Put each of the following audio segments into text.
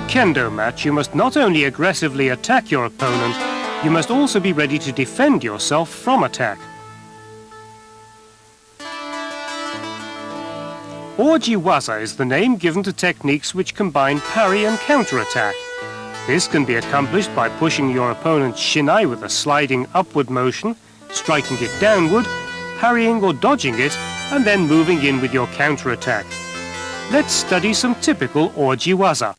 kendo match, you must not only aggressively attack your opponent, you must also be ready to defend yourself from attack. Ojiwaza is the name given to techniques which combine parry and counterattack. This can be accomplished by pushing your opponent's shinai with a sliding upward motion, striking it downward, parrying or dodging it, and then moving in with your counterattack. Let's study some typical Ojiwaza.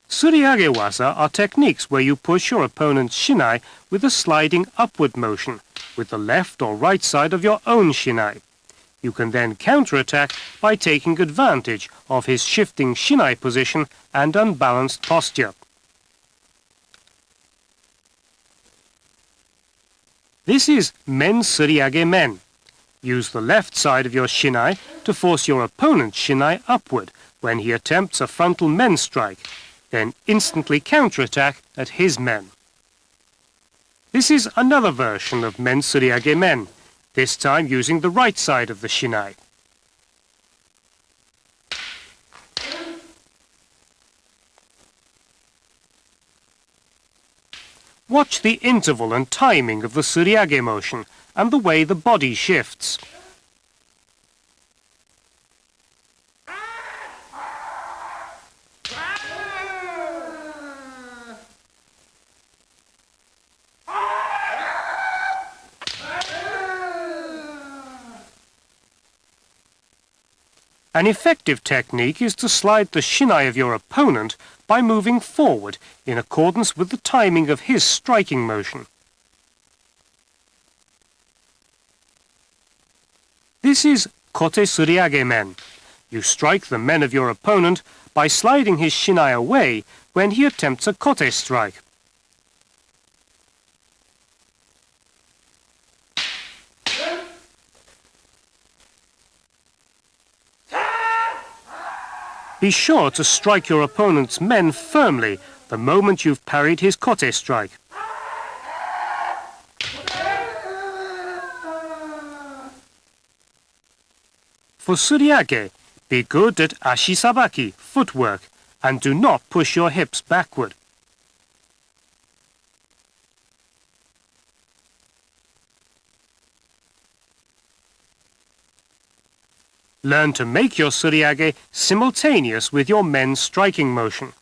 Suriage-waza are techniques where you push your opponent's shinai with a sliding upward motion, with the left or right side of your own shinai. You can then counterattack by taking advantage of his shifting shinai position and unbalanced posture. This is men suriage men. Use the left side of your shinai to force your opponent's shinai upward when he attempts a frontal men strike, then instantly counterattack at his men. This is another version of men suriage men, this time using the right side of the shinai. Watch the interval and timing of the suriage motion and the way the body shifts. An effective technique is to slide the shinai of your opponent by moving forward in accordance with the timing of his striking motion. This is kote suriage men. You strike the men of your opponent by sliding his shinai away when he attempts a kote strike. Be sure to strike your opponent's men firmly the moment you've parried his kote strike. For suriage, be good at ashi-sabaki, footwork, and do not push your hips backward. Learn to make your suriage simultaneous with your men's striking motion.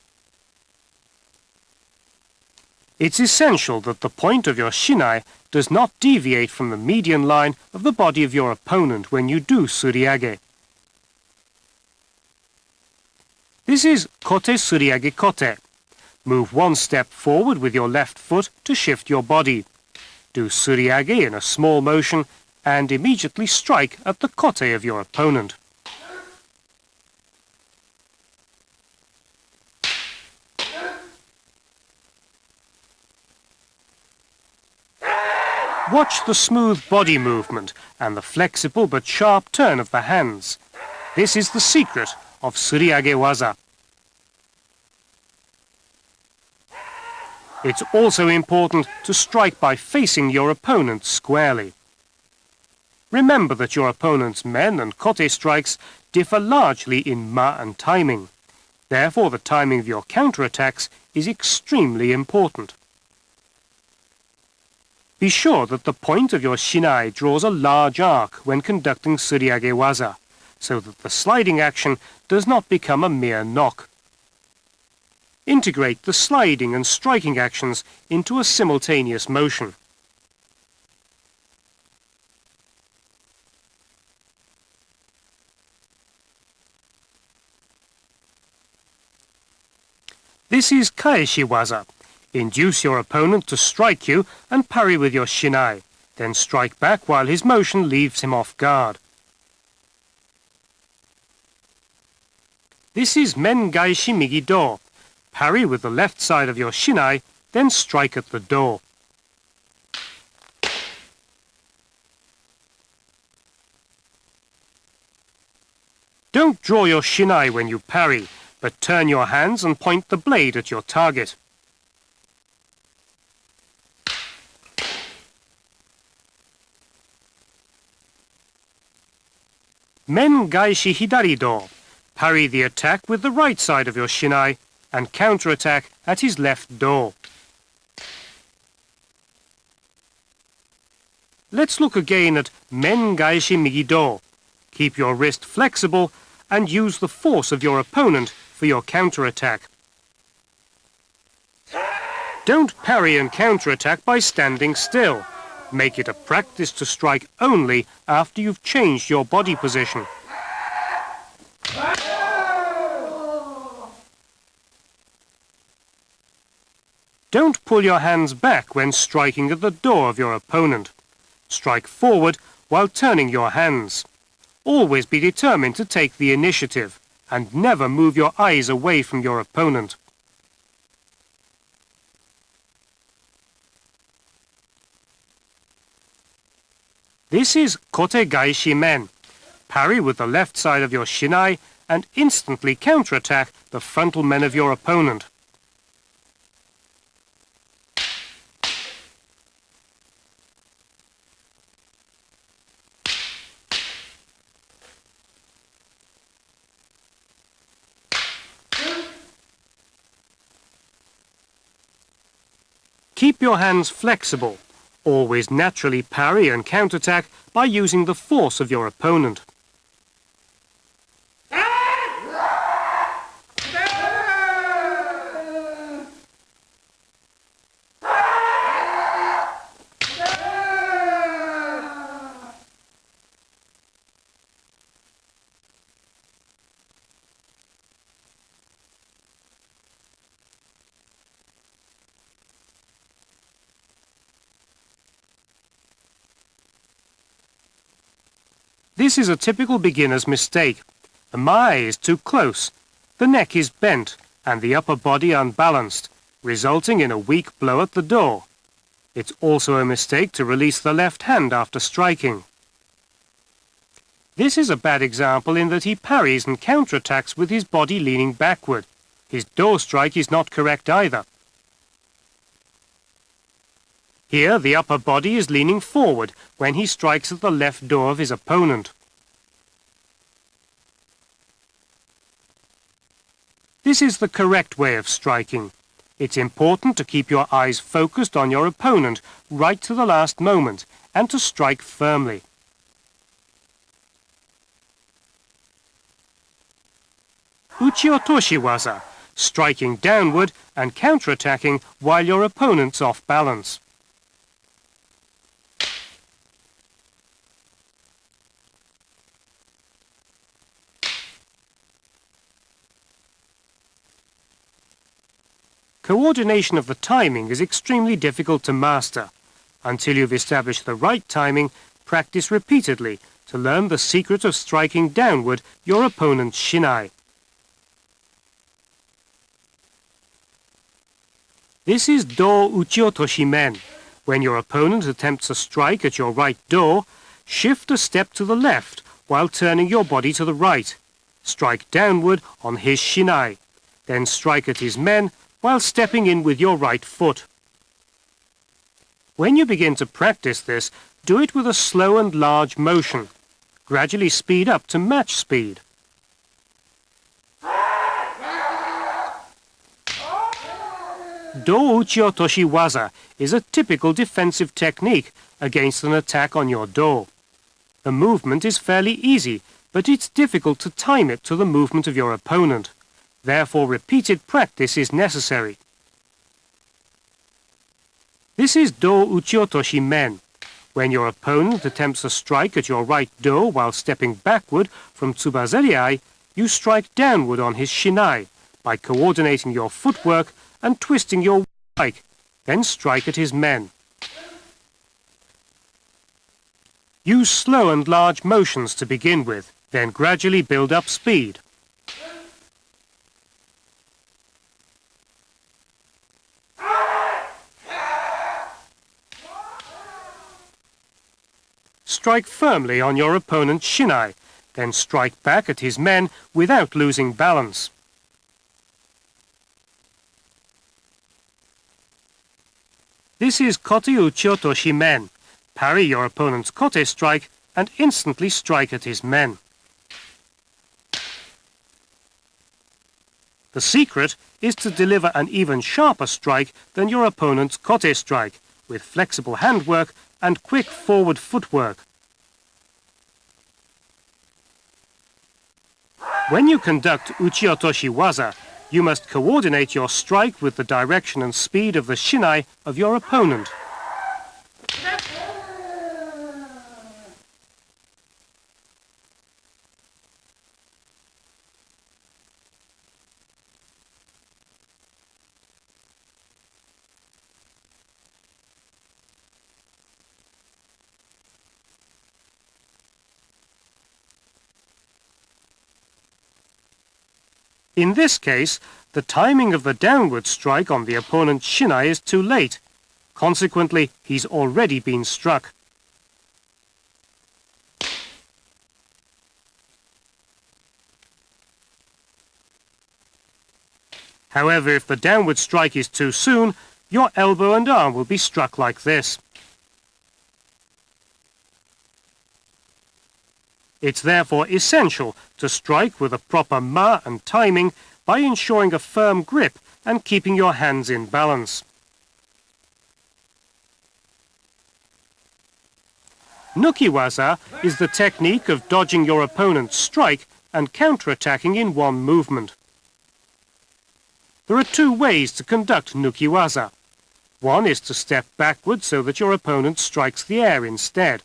It's essential that the point of your shinai does not deviate from the median line of the body of your opponent when you do suriage. This is kote suriage kote. Move one step forward with your left foot to shift your body. Do suriage in a small motion and immediately strike at the kote of your opponent. Watch the smooth body movement and the flexible but sharp turn of the hands. This is the secret of suriage-waza. It's also important to strike by facing your opponent squarely. Remember that your opponent's men and kote strikes differ largely in ma and timing. Therefore, the timing of your counterattacks is extremely important. Be sure that the point of your shinai draws a large arc when conducting suriage-waza, so that the sliding action does not become a mere knock. Integrate the sliding and striking actions into a simultaneous motion. This is kaeshi-waza. Induce your opponent to strike you and parry with your shinai, then strike back while his motion leaves him off guard. This is men gaishi migi do. Parry with the left side of your shinai, then strike at the do. Don't draw your shinai when you parry, but turn your hands and point the blade at your target. Men gaishi hidari do. Parry the attack with the right side of your shinai and counterattack at his left door. Let's look again at men gaeshi migi do. Keep your wrist flexible and use the force of your opponent for your counterattack. Don't parry and counterattack by standing still. Make it a practice to strike only after you've changed your body position. Don't pull your hands back when striking at the door of your opponent. Strike forward while turning your hands. Always be determined to take the initiative and never move your eyes away from your opponent. This is kote gaeshi men. Parry with the left side of your shinai and instantly counterattack the frontal men of your opponent. Keep your hands flexible. Always naturally parry and counterattack by using the force of your opponent. This is a typical beginner's mistake. The mae is too close, the neck is bent and the upper body unbalanced, resulting in a weak blow at the door. It's also a mistake to release the left hand after striking. This is a bad example in that he parries and counterattacks with his body leaning backward. His door strike is not correct either. Here, the upper body is leaning forward when he strikes at the left door of his opponent. This is the correct way of striking. It's important to keep your eyes focused on your opponent right to the last moment and to strike firmly. Uchi-otoshi waza, striking downward and counterattacking while your opponent's off balance. Coordination of the timing is extremely difficult to master. Until you've established the right timing, practice repeatedly to learn the secret of striking downward your opponent's shinai. This is do uchi-otoshi men. When your opponent attempts a strike at your right door, shift a step to the left while turning your body to the right. Strike downward on his shinai. Then strike at his men while stepping in with your right foot. When you begin to practice this, do it with a slow and large motion. Gradually speed up to match speed. Do uchi-otoshi waza is a typical defensive technique against an attack on your door. The movement is fairly easy, but it's difficult to time it to the movement of your opponent. Therefore, repeated practice is necessary. This is do uchi-otoshi men. When your opponent attempts a strike at your right door while stepping backward from tsubazeriai, you strike downward on his shinai by coordinating your footwork and twisting your strike, then strike at his men. Use slow and large motions to begin with, then gradually build up speed. Strike firmly on your opponent's shinai, then strike back at his men without losing balance. This is kote uchi-otoshi men. Parry your opponent's kote strike and instantly strike at his men. The secret is to deliver an even sharper strike than your opponent's kote strike, with flexible handwork and quick forward footwork. When you conduct uchi-otoshi waza, you must coordinate your strike with the direction and speed of the shinai of your opponent. In this case, the timing of the downward strike on the opponent's shinai is too late. Consequently, he's already been struck. However, if the downward strike is too soon, your elbow and arm will be struck like this. It's therefore essential to strike with a proper ma and timing by ensuring a firm grip and keeping your hands in balance. Nuki-waza is the technique of dodging your opponent's strike and counter-attacking in one movement. There are two ways to conduct nuki-waza. One is to step backward so that your opponent strikes the air instead.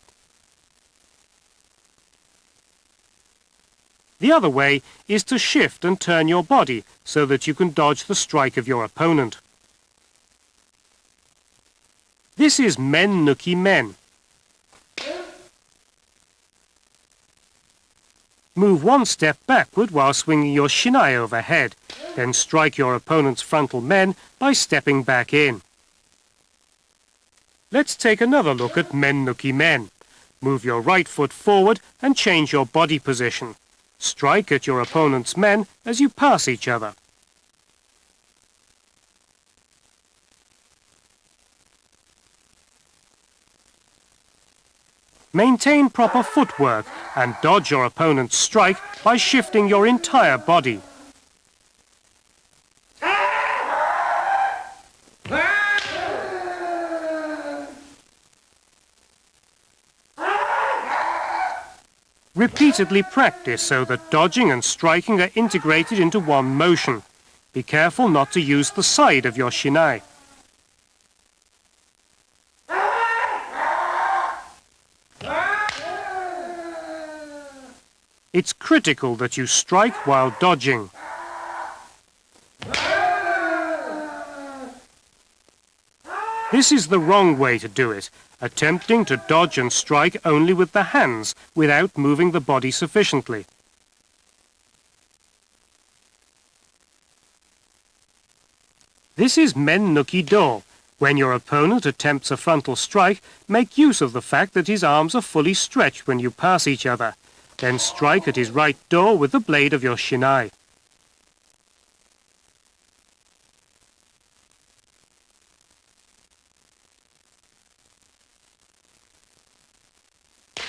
The other way is to shift and turn your body so that you can dodge the strike of your opponent. This is men nuki men. Move one step backward while swinging your shinai overhead, then strike your opponent's frontal men by stepping back in. Let's take another look at men nuki men. Move your right foot forward and change your body position. Strike at your opponent's men as you pass each other. Maintain proper footwork and dodge your opponent's strike by shifting your entire body. Repeatedly practice so that dodging and striking are integrated into one motion. Be careful not to use the side of your shinai. It's critical that you strike while dodging. This is the wrong way to do it, attempting to dodge and strike only with the hands without moving the body sufficiently. This is men nuki do. When your opponent attempts a frontal strike, make use of the fact that his arms are fully stretched when you pass each other. Then strike at his right do with the blade of your shinai.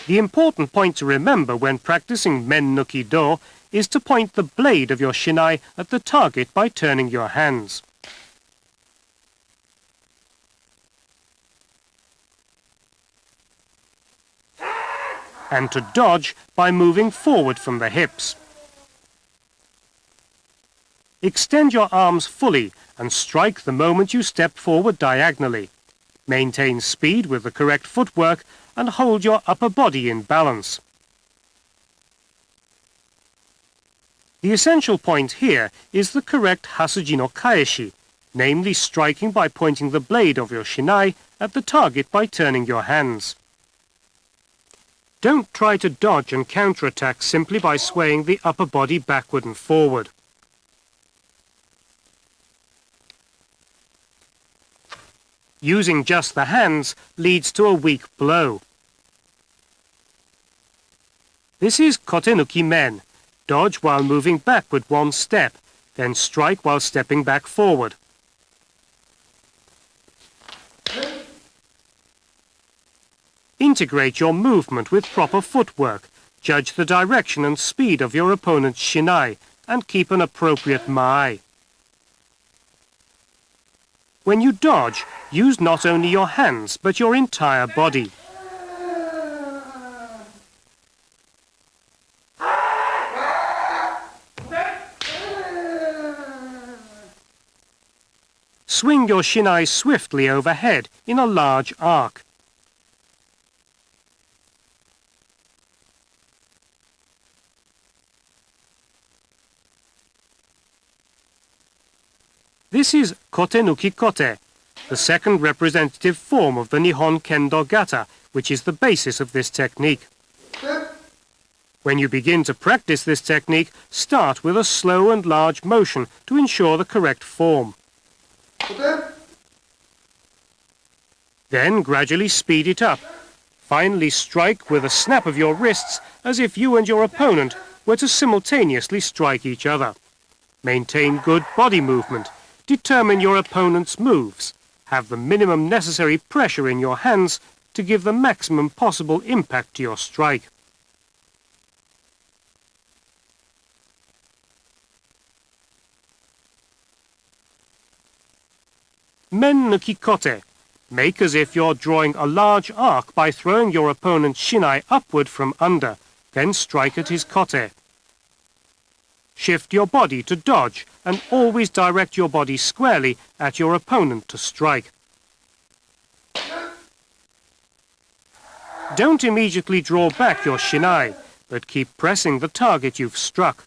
The important point to remember when practicing men nuki do is to point the blade of your shinai at the target by turning your hands. And to dodge by moving forward from the hips. Extend your arms fully and strike the moment you step forward diagonally. Maintain speed with the correct footwork and hold your upper body in balance. The essential point here is the correct hasuji no kaeshi, namely striking by pointing the blade of your shinai at the target by turning your hands. Don't try to dodge and counterattack simply by swaying the upper body backward and forward. Using just the hands leads to a weak blow. This is kotenuki men. Dodge while moving backward one step, then strike while stepping back forward. Integrate your movement with proper footwork. Judge the direction and speed of your opponent's shinai and keep an appropriate mai. When you dodge, use not only your hands, but your entire body. Swing your shinai swiftly overhead in a large arc. This is kote nuki kote, the second representative form of the Nihon Kendo Gata, which is the basis of this technique. When you begin to practice this technique, start with a slow and large motion to ensure the correct form. Then gradually speed it up. Finally strike with a snap of your wrists as if you and your opponent were to simultaneously strike each other. Maintain good body movement. Determine your opponent's moves. Have the minimum necessary pressure in your hands to give the maximum possible impact to your strike. Men nuki kote. Make as if you're drawing a large arc by throwing your opponent's shinai upward from under, then strike at his kote. Shift your body to dodge and always direct your body squarely at your opponent to strike. Don't immediately draw back your shinai, but keep pressing the target you've struck.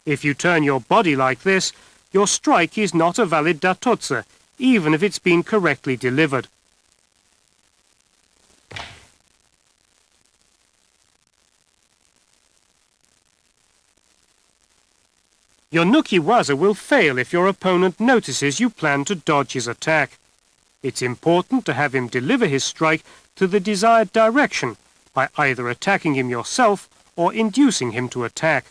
If you turn your body like this, your strike is not a valid datotsu, even if it's been correctly delivered. Your nuki waza will fail if your opponent notices you plan to dodge his attack. It's important to have him deliver his strike to the desired direction by either attacking him yourself or inducing him to attack.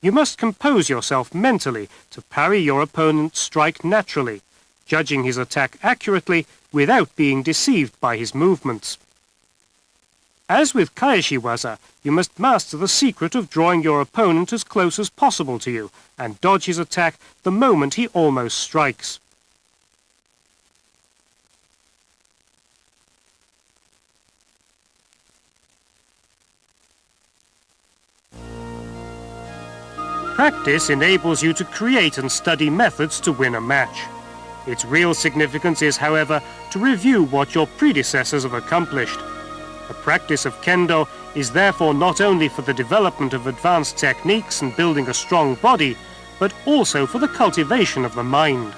You must compose yourself mentally to parry your opponent's strike naturally, judging his attack accurately without being deceived by his movements. As with kaeshi waza, you must master the secret of drawing your opponent as close as possible to you and dodge his attack the moment he almost strikes. Practice enables you to create and study methods to win a match. Its real significance is, however, to review what your predecessors have accomplished. The practice of kendo is therefore not only for the development of advanced techniques and building a strong body, but also for the cultivation of the mind.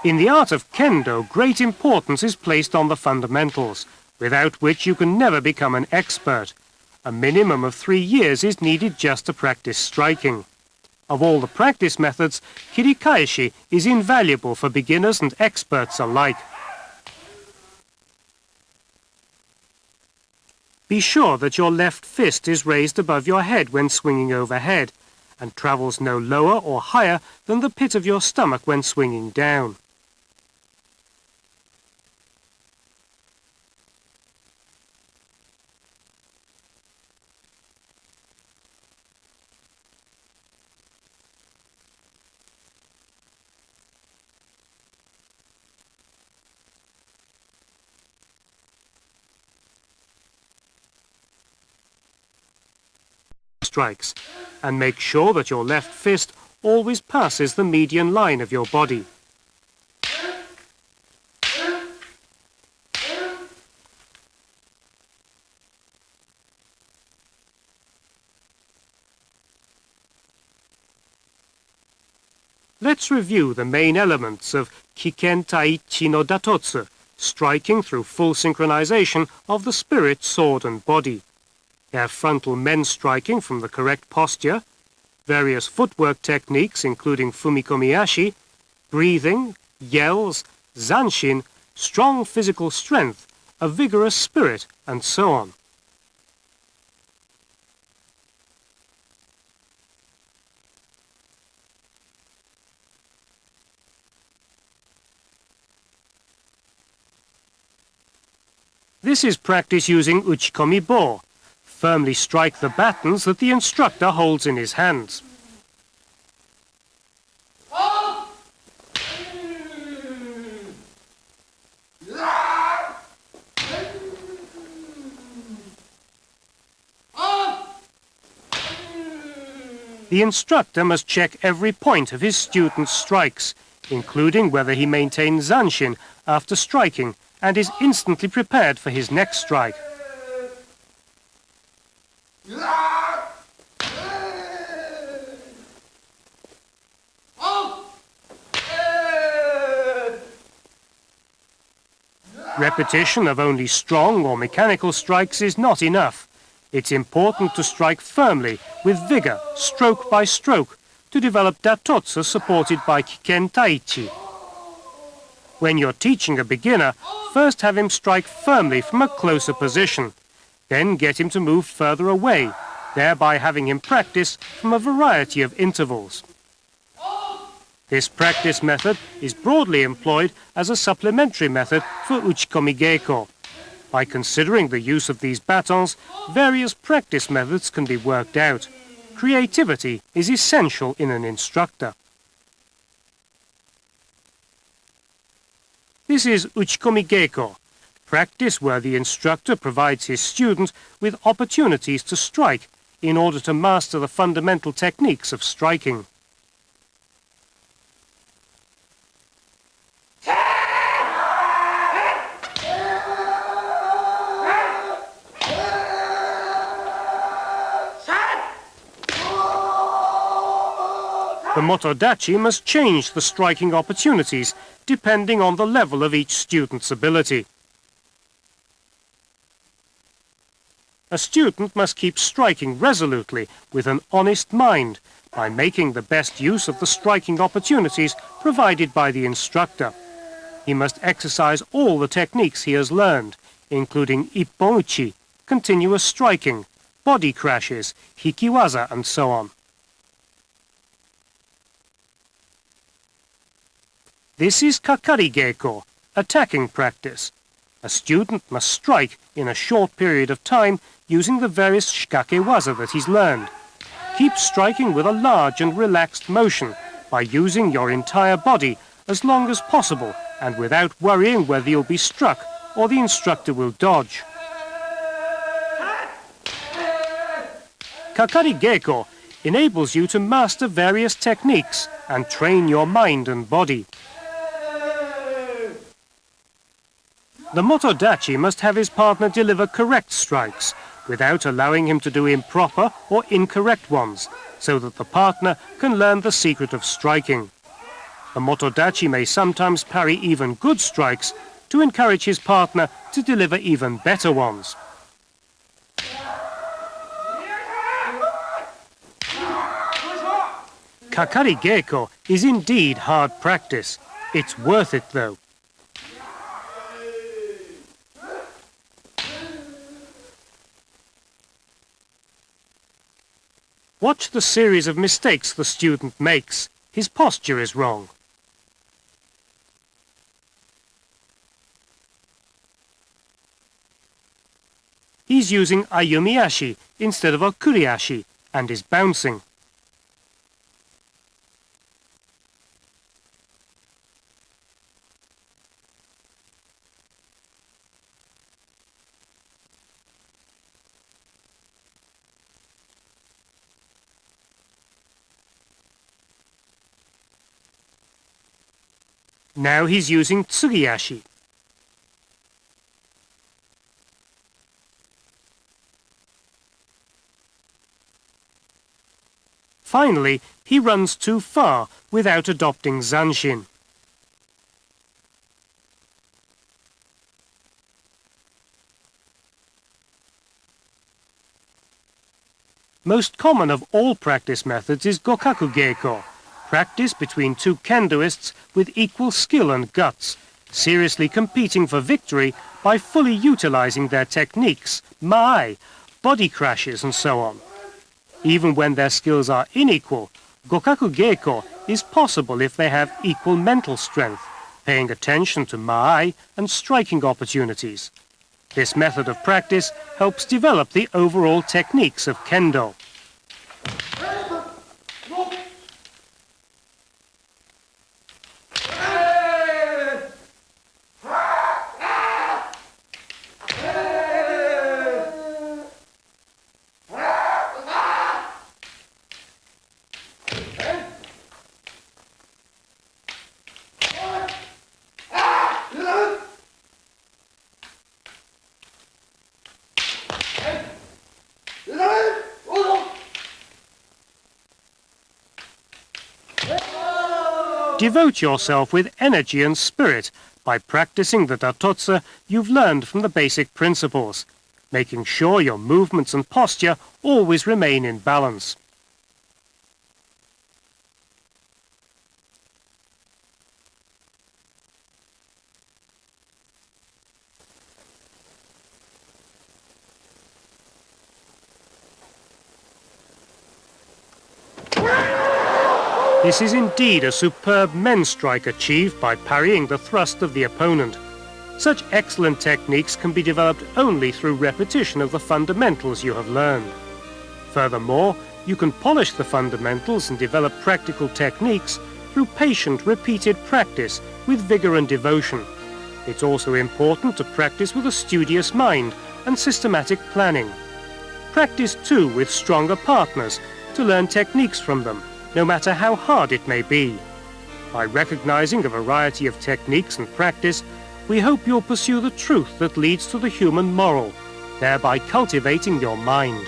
In the art of kendo, great importance is placed on the fundamentals, without which you can never become an expert. A minimum of 3 years is needed just to practice striking. Of all the practice methods, kirikaeshi is invaluable for beginners and experts alike. Be sure that your left fist is raised above your head when swinging overhead, and travels no lower or higher than the pit of your stomach when swinging down. Strikes, and make sure that your left fist always passes the median line of your body. Let's review the main elements of Kiken Taichi no Datotsu, striking through full synchronization of the spirit, sword and body. You have frontal men striking from the correct posture, various footwork techniques including fumikomi-ashi, breathing, yells, zanshin, strong physical strength, a vigorous spirit, and so on. This is practice using uchikomi bo. Firmly strike the batons that the instructor holds in his hands. The instructor must check every point of his student's strikes, including whether he maintains zanshin after striking and is instantly prepared for his next strike. Repetition of only strong or mechanical strikes is not enough. It's important to strike firmly, with vigor, stroke by stroke, to develop datotsu supported by kiken taichi. When you're teaching a beginner, first have him strike firmly from a closer position. Then get him to move further away, thereby having him practice from a variety of intervals. This practice method is broadly employed as a supplementary method for uchikomi geiko. By considering the use of these batons, various practice methods can be worked out. Creativity is essential in an instructor. This is uchikomi geiko, practice where the instructor provides his student with opportunities to strike in order to master the fundamental techniques of striking. The motodachi must change the striking opportunities depending on the level of each student's ability. A student must keep striking resolutely with an honest mind by making the best use of the striking opportunities provided by the instructor. He must exercise all the techniques he has learned, including ippon-uchi, continuous striking, body crashes, hikiwaza, and so on. This is kakari geiko, attacking practice. A student must strike in a short period of time using the various shikakewaza that he's learned. Keep striking with a large and relaxed motion by using your entire body as long as possible and without worrying whether you'll be struck or the instructor will dodge. Kakari geiko enables you to master various techniques and train your mind and body. The motodachi must have his partner deliver correct strikes without allowing him to do improper or incorrect ones, so that the partner can learn the secret of striking. The motodachi may sometimes parry even good strikes to encourage his partner to deliver even better ones. Kakari geiko is indeed hard practice. It's worth it though. Watch the series of mistakes the student makes. His posture is wrong. He's using ayumiashi instead of okuriashi and is bouncing. Now he's using tsugiashi. Finally, he runs too far without adopting zanshin. Most common of all practice methods is gokaku geiko, practice between two kendoists with equal skill and guts, seriously competing for victory by fully utilizing their techniques, maai, body crashes, and so on. Even when their skills are unequal, gokaku geiko is possible if they have equal mental strength, paying attention to maai and striking opportunities. This method of practice helps develop the overall techniques of Kendo. Devote yourself with energy and spirit by practicing the datotsu you've learned from the basic principles, making sure your movements and posture always remain in balance. This is indeed a superb men's strike achieved by parrying the thrust of the opponent. Such excellent techniques can be developed only through repetition of the fundamentals you have learned. Furthermore, you can polish the fundamentals and develop practical techniques through patient, repeated practice with vigor and devotion. It's also important to practice with a studious mind and systematic planning. Practice too with stronger partners to learn techniques from them, no matter how hard it may be. By recognizing a variety of techniques and practice, we hope you'll pursue the truth that leads to the human moral, thereby cultivating your mind.